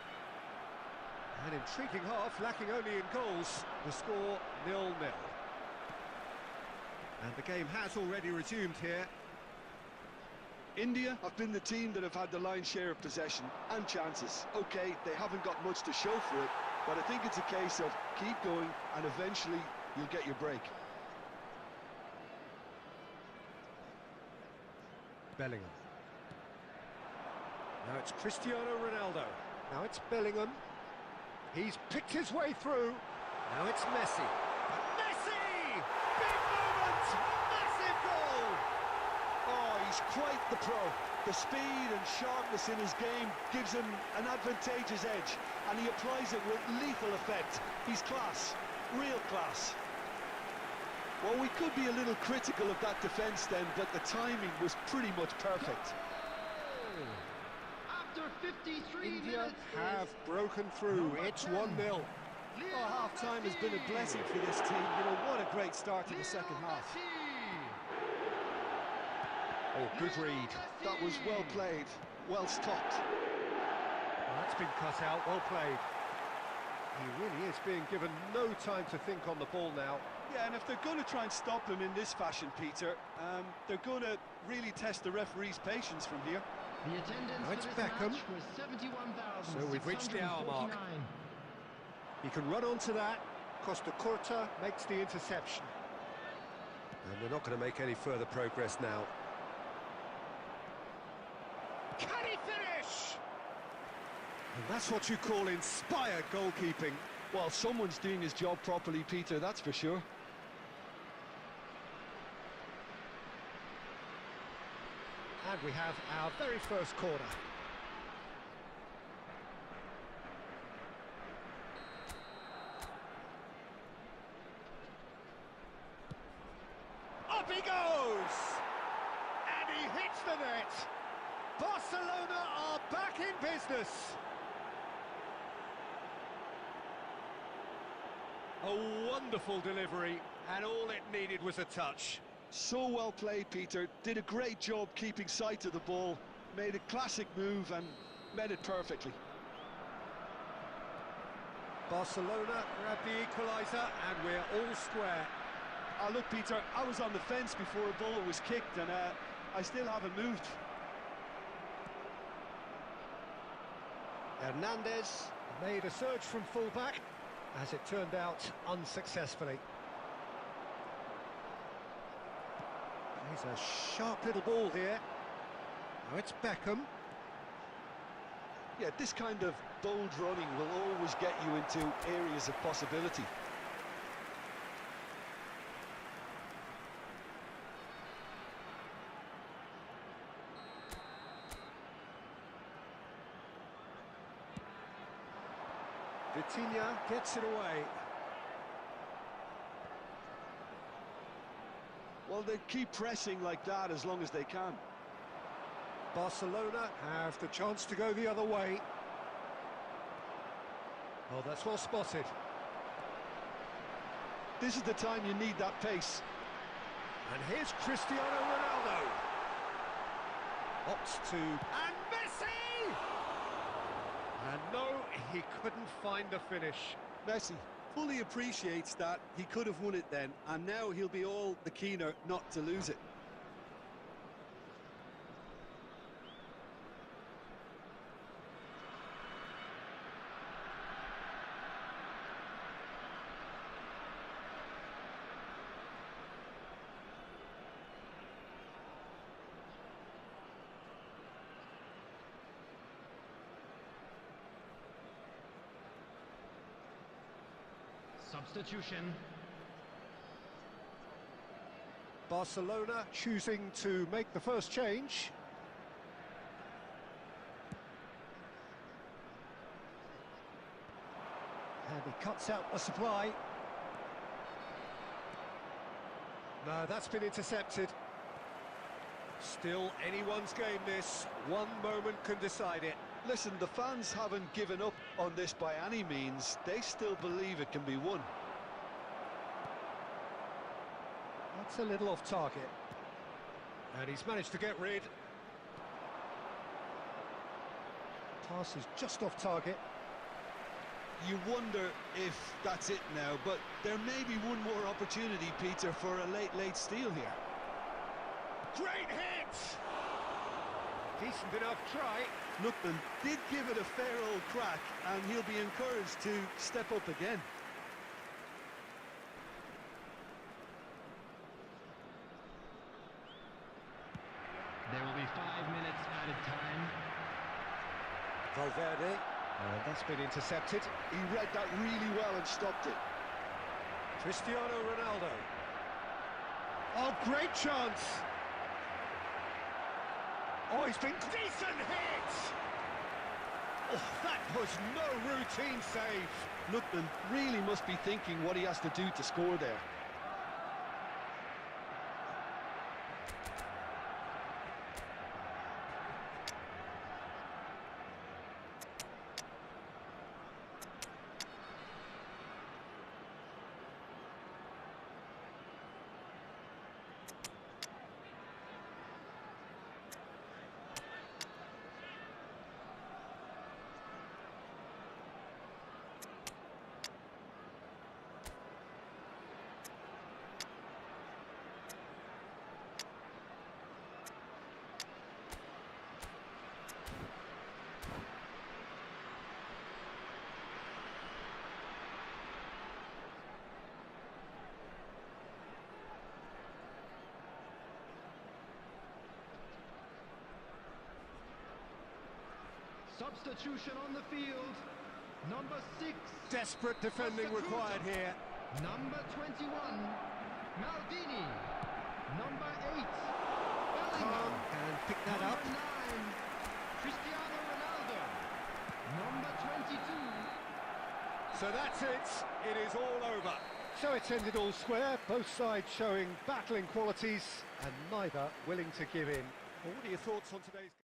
An intriguing half, lacking only in goals. The score 0-0. And the game has already resumed here. India have been the team that have had the lion's share of possession and chances. Okay, they haven't got much to show for it, but I think it's a case of keep going and eventually you'll get your break. Bellingham. Now it's Cristiano Ronaldo. Now it's Bellingham. He's picked his way through. Now it's Messi. Messi! Big moment! Massive goal! Oh, he's quite the pro. The speed and sharpness in his game gives him an advantageous edge, and he applies it with lethal effect. He's class, real class. Well, we could be a little critical of that defence then, but the timing was pretty much perfect. After 53 India minutes have broken through. It's 1-0. Oh, half-time has been a blessing for this team. You know, what a great start to the second half. Oh, good read. That was well played, well stopped. Well, that's been cut out, well played. He really is being given no time to think on the ball now. Yeah, and if they're going to try and stop him in this fashion, Peter, they're going to really test the referee's patience from here. The attendance Now it's for this Beckham. match was 71,649. So we've reached the hour mark. He can run onto that. Costa Curta makes the interception. And they're not going to make any further progress now. Can he finish? And that's what you call inspired goalkeeping. Well, someone's doing his job properly, Peter, that's for sure. And we have our very first corner. Up he goes! And he hits the net! Barcelona are back in business! A wonderful delivery, and all it needed was a touch. So well played, Peter. Did a great job keeping sight of the ball. Made a classic move and met it perfectly. Barcelona grab the equaliser, and we're all square. Look, Peter, I was on the fence before a ball was kicked, and I still haven't moved. Hernandez made a surge from full-back, as it turned out unsuccessfully. He's a sharp little ball here. Now it's Beckham. Yeah, this kind of bold running will always get you into areas of possibility. Vitinha gets it away. Well, they keep pressing like that as long as they can. Barcelona have the chance to go the other way. Oh, that's well spotted. This is the time you need that pace. And here's Cristiano Ronaldo. Opts to... And Messi! And no, he couldn't find the finish. Messi fully appreciates that he could have won it then, and now he'll be all the keener not to lose it. Substitution. Barcelona choosing to make the first change. And he cuts out the supply. No, that's been intercepted. Still anyone's game this. One moment can decide it. Listen, the fans haven't given up on this by any means. They still believe it can be won. That's a little off target. And he's managed to get rid. Pass is just off target. You wonder if that's it now, but there may be one more opportunity, Peter, for a late steal here. Great hit! Decent enough try. Lookman did give it a fair old crack, and he'll be encouraged to step up again. There will be 5 minutes added time. Valverde. That's been intercepted. He read that really well and stopped it. Cristiano Ronaldo. Oh, great chance! Oh, he's been decent hit! Oh, that was no routine save. Lookman really must be thinking what he has to do to score there. Substitution on the field. Number 6. Desperate defending required here. Number 21. Maldini. Number 8. Calm and pick that up. Number 9. Cristiano Ronaldo. Number 22. So that's it. It is all over. So it's ended all square, both sides showing battling qualities and neither willing to give in. Well, what are your thoughts on today's game?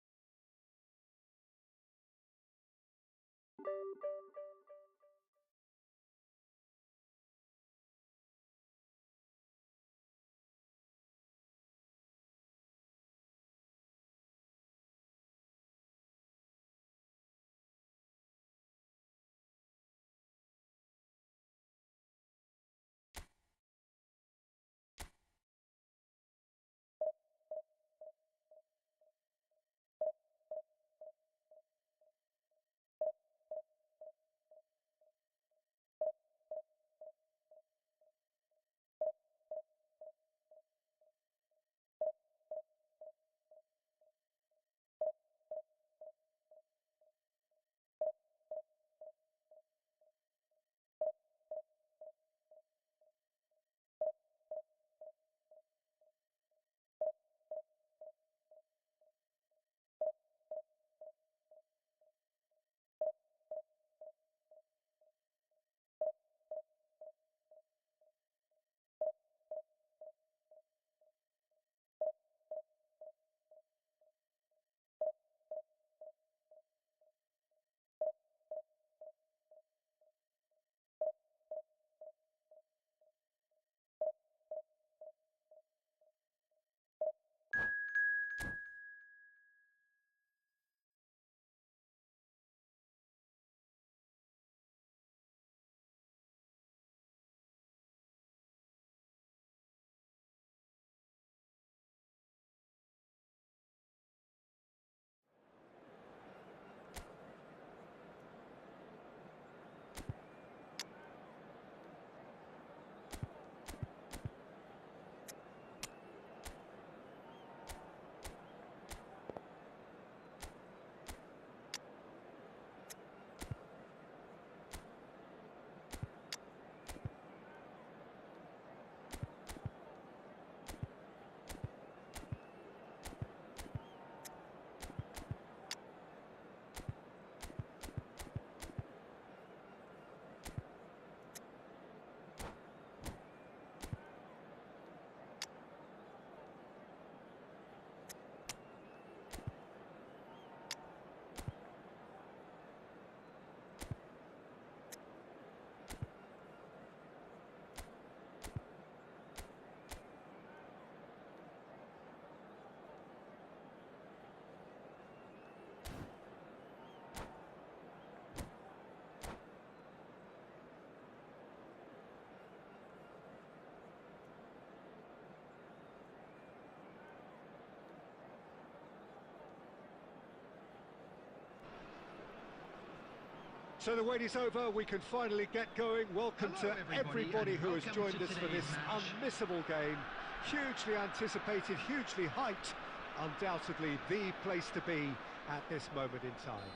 So the wait is over, we can finally get going. Welcome Hello, to everybody who has welcome joined to us for this today's match. unmissable game. Hugely anticipated, hugely hyped. Undoubtedly the place to be at this moment in time.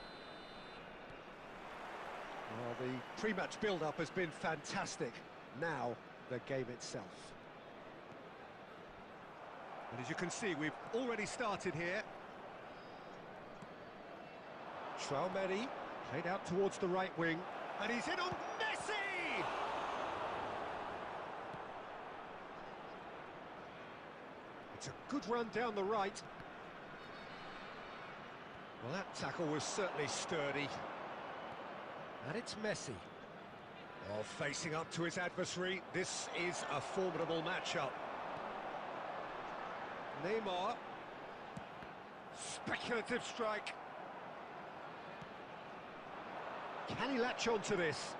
Well, the pre-match build-up has been fantastic. Now, the game itself. And as you can see, we've already started here. Traoré played out towards the right wing, and he's in on Messi! It's a good run down the right. Well, that tackle was certainly sturdy. And it's Messi. Oh, facing up to his adversary, this is a formidable matchup. Neymar. Speculative strike. Can he latch on to this?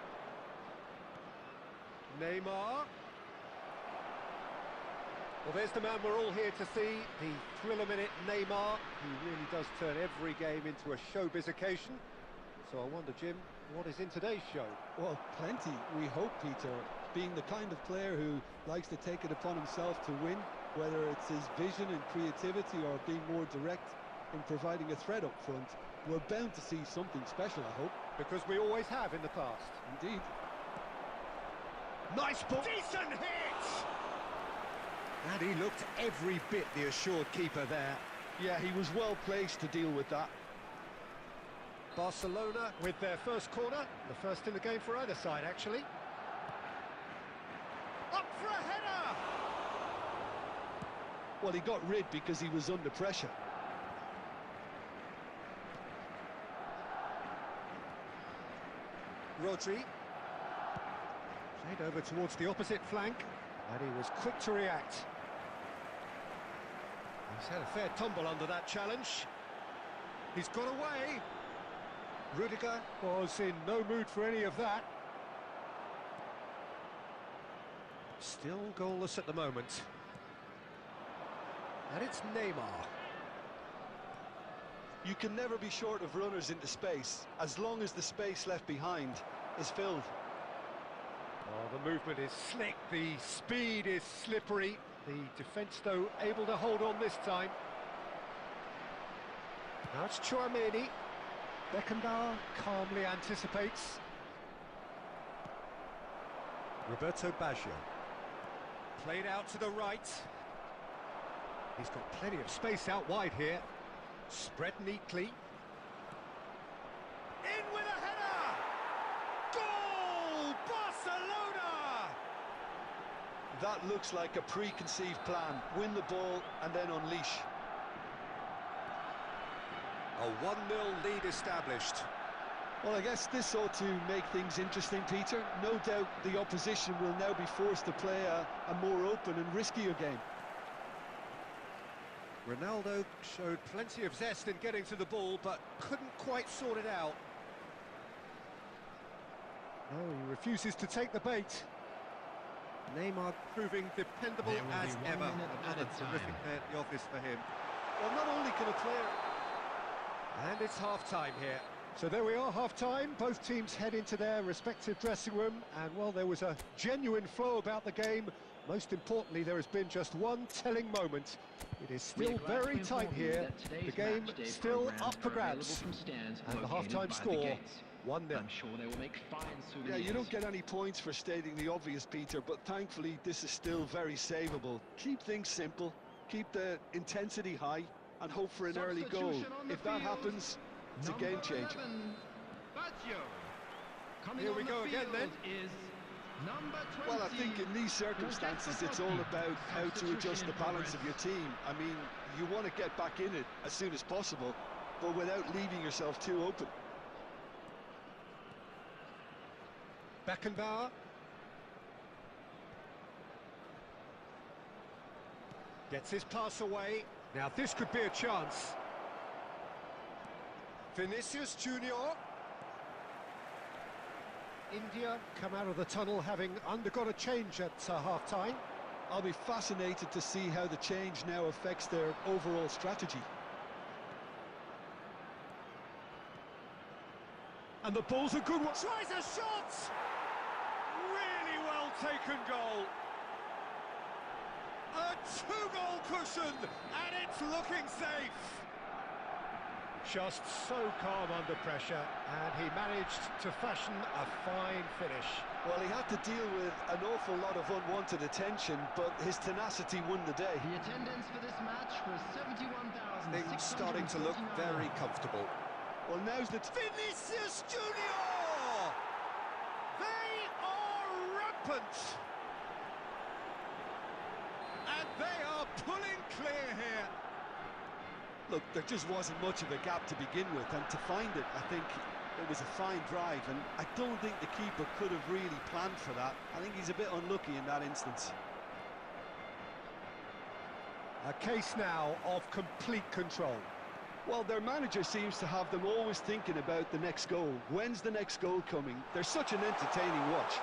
Neymar. Well, there's the man we're all here to see, the thriller-minute Neymar, who really does turn every game into a showbiz occasion. So I wonder, Jim, what is in today's show? Well, plenty, we hope, Peter. Being the kind of player who likes to take it upon himself to win, whether it's his vision and creativity or being more direct in providing a threat up front, We're bound to see something special, I hope. Because we always have in the past. Indeed. Nice ball. Decent hit! And he looked every bit the assured keeper there. Yeah, he was well placed to deal with that. Barcelona with their first corner. The first in the game for either side, actually. Up for a header! Well, he got rid because he was under pressure. Rodri. Played over towards the opposite flank, and he was quick to react. He's had a fair tumble under that challenge. He's got away. Rudiger was in no mood for any of that. Still goalless at the moment. And it's Neymar. You can never be short of runners into space, as long as the space left behind is filled. Oh, the movement is slick, the speed is slippery. The defence, though, able to hold on this time. Now it's Chouameni. Beckenbauer calmly anticipates. Roberto Baggio. Played out to the right. He's got plenty of space out wide here. Spread neatly. In with a header! Goal! Barcelona! That looks like a preconceived plan. Win the ball and then unleash. A 1-0 lead established. Well, I guess this ought to make things interesting, Peter. No doubt the opposition will now be forced to play a more open and riskier game. Ronaldo showed plenty of zest in getting to the ball, but couldn't quite sort it out. No, he refuses to take the bait. Neymar proving dependable as ever. Another terrific day at the office for him. Well, not only can a player... And it's half-time here. So there we are, half-time. Both teams head into their respective dressing room. And, well, there was a genuine flow about the game. Most importantly, there has been just one telling moment. It is still very tight here. The game still up for grabs. And the half-time score, 1-0. I'm sure they will make fine souvenirs. Yeah, you don't get any points for stating the obvious, Peter, but thankfully this is still very savable. Keep things simple, keep the intensity high, and hope for an early goal. If that happens, it's a game changer. Here we go again then. Well, I think in these circumstances it's all about how to adjust the balance of your team. I mean, you want to get back in it as soon as possible, but without leaving yourself too open. Beckenbauer. Gets his pass away. Now this could be a chance. Vinicius Junior. India come out of the tunnel having undergone a change at half-time. I'll be fascinated to see how the change now affects their overall strategy. And the ball's a good one. Tries a shot! Really well taken goal. A two-goal cushion, and it's looking safe. Just so calm under pressure, and he managed to fashion a fine finish. Well, he had to deal with an awful lot of unwanted attention, but his tenacity won the day. The attendance for this match was 71,600. Things starting to look very comfortable. Well, now's the... Vinicius Junior! They are rampant! And they are pulling clear here. Look, there just wasn't much of a gap to begin with, and to find it, I think it was a fine drive, and I don't think the keeper could have really planned for that. I think he's a bit unlucky in that instance. A case now of complete control. Well, their manager seems to have them always thinking about the next goal. When's the next goal coming? They're such an entertaining watch.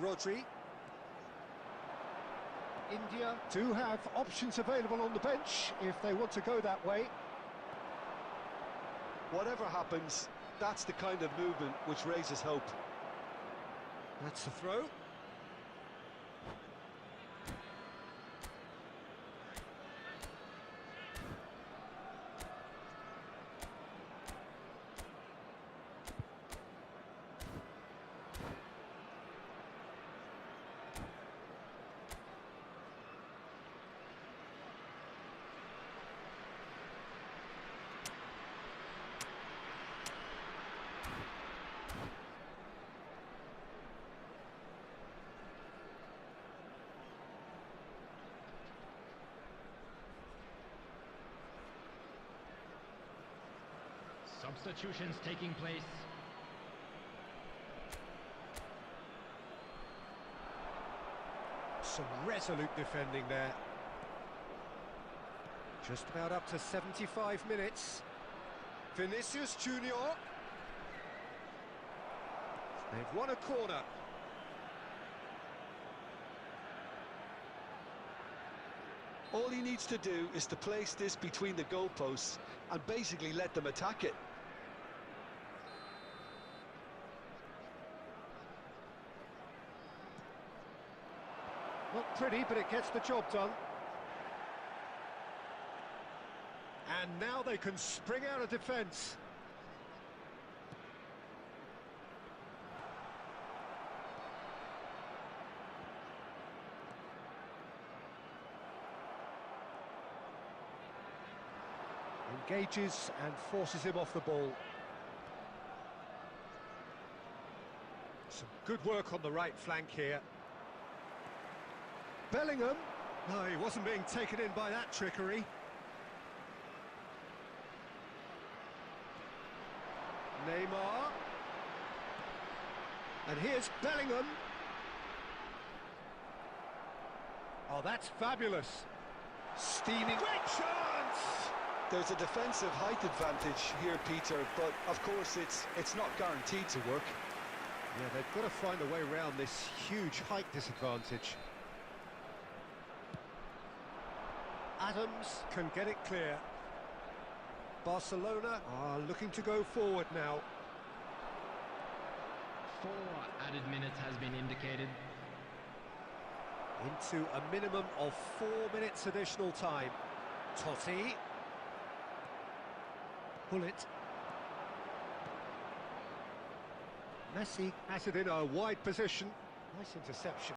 Rodri. India do have options available on the bench if they want to go that way. Whatever happens, that's the kind of movement which raises hope. That's the throw. Substitutions taking place. Some resolute defending there. Just about up to 75 minutes. Vinicius Junior. They've won a corner. All he needs to do is to place this between the goalposts and basically let them attack it. Not pretty, but it gets the job done. And now they can spring out of defence. Engages and forces him off the ball. Some good work on the right flank here. Bellingham. No, he wasn't being taken in by that trickery. Neymar. And here's Bellingham. Oh, that's fabulous. Steaming. Great chance! There's a defensive height advantage here, Peter, but of course it's not guaranteed to work. Yeah, they've got to find a way around this huge height disadvantage. Adams can get it clear. Barcelona are looking to go forward now. 4 added minutes has been indicated. Into a minimum of 4 minutes additional time. Totti. Bullet. Messi has it in a wide position. Nice interception.